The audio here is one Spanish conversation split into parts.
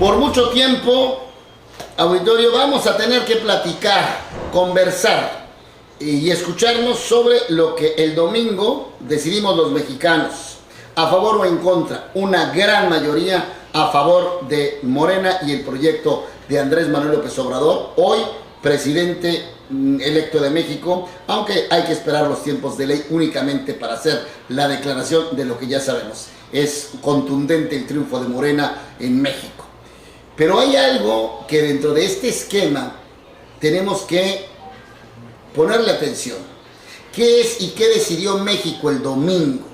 Por mucho tiempo, auditorio, vamos a tener que platicar, conversar y escucharnos sobre lo que el domingo decidimos los mexicanos, a favor o en contra. Una gran mayoría a favor de Morena y el proyecto de Andrés Manuel López Obrador, hoy presidente electo de México, aunque hay que esperar los tiempos de ley únicamente para hacer la declaración de lo que ya sabemos. Es contundente el triunfo de Morena en México. Pero hay algo que dentro de este esquema tenemos que ponerle atención. ¿Qué es y qué decidió México el domingo?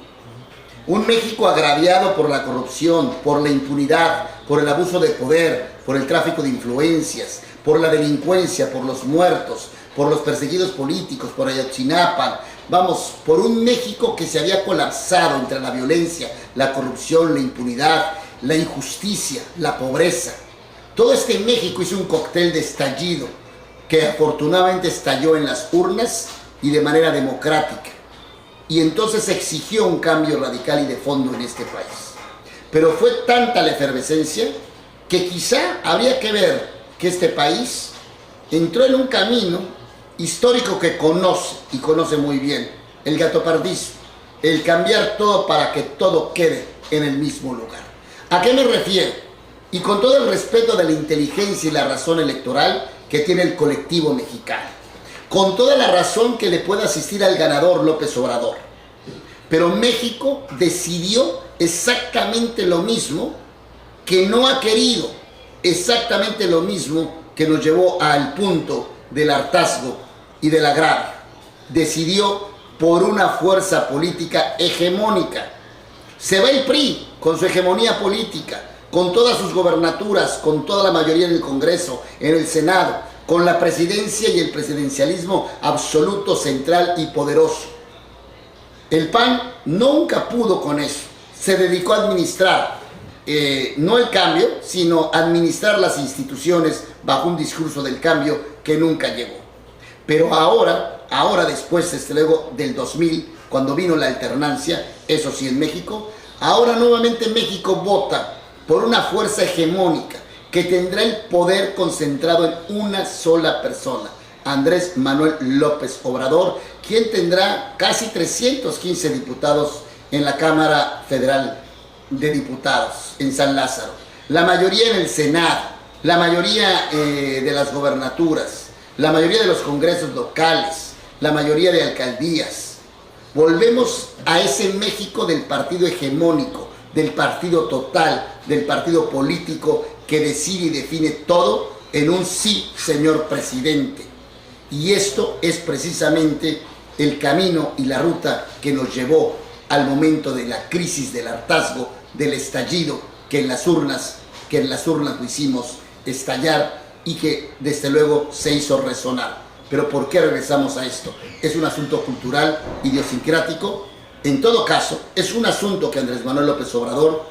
Un México agraviado por la corrupción, por la impunidad, por el abuso de poder, por el tráfico de influencias, por la delincuencia, por los muertos, por los perseguidos políticos, por Ayotzinapa. Vamos, por un México que se había colapsado entre la violencia, la corrupción, la impunidad, la injusticia, la pobreza. Todo este México hizo un cóctel de estallido que afortunadamente estalló en las urnas y de manera democrática. Y entonces exigió un cambio radical y de fondo en este país. Pero fue tanta la efervescencia que quizá habría que ver que este país entró en un camino histórico que conoce, y conoce muy bien, el gatopardismo, el cambiar todo para que todo quede en el mismo lugar. ¿A qué me refiero? Y con todo el respeto de la inteligencia y la razón electoral que tiene el colectivo mexicano, con toda la razón que le puede asistir al ganador López Obrador. Pero México decidió exactamente lo mismo que no ha querido, exactamente lo mismo que nos llevó al punto del hartazgo y del agravio. Decidió por una fuerza política hegemónica. Se va el PRI con su hegemonía política, con todas sus gobernaturas, con toda la mayoría en el Congreso, en el Senado, con la presidencia y el presidencialismo absoluto, central y poderoso. El PAN nunca pudo con eso. Se dedicó a administrar, no el cambio, sino administrar las instituciones bajo un discurso del cambio que nunca llegó. Pero ahora después, desde luego del 2000, cuando vino la alternancia, eso sí en México, ahora nuevamente México vota por una fuerza hegemónica que tendrá el poder concentrado en una sola persona, Andrés Manuel López Obrador, quien tendrá casi 315 diputados en la Cámara Federal de Diputados en San Lázaro, la mayoría en el Senado, la mayoría de las gobernaturas, la mayoría de los congresos locales, la mayoría de alcaldías. Volvemos a ese México del partido hegemónico, del partido total, del partido político que decide y define todo en un sí, señor presidente. Y esto es precisamente el camino y la ruta que nos llevó al momento de la crisis, del hartazgo, del estallido, que en las urnas lo hicimos estallar y que desde luego se hizo resonar. Pero ¿por qué regresamos a esto? Es un asunto cultural, idiosincrático. En todo caso, es un asunto que Andrés Manuel López Obrador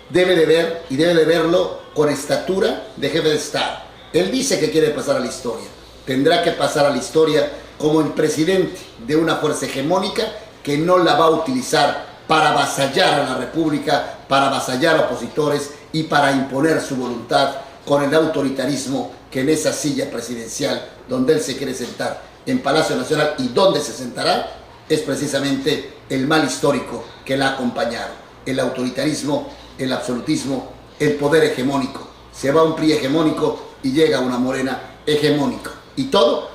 debe de ver y debe de verlo con estatura de jefe de Estado. Él dice que quiere pasar a la historia. Tendrá que pasar a la historia como el presidente de una fuerza hegemónica que no la va a utilizar para avasallar a la República, para avasallar a opositores y para imponer su voluntad con el autoritarismo que en esa silla presidencial donde él se quiere sentar en Palacio Nacional y donde se sentará es precisamente el mal histórico que la ha acompañado. El autoritarismo, el absolutismo, el poder hegemónico. Se va un PRI hegemónico y llega una Morena hegemónica. Y todo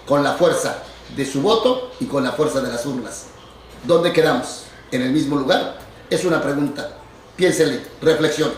con la fuerza de su voto y con la fuerza de las urnas. ¿Dónde quedamos? ¿En el mismo lugar? Es una pregunta. Piénsele, reflexione.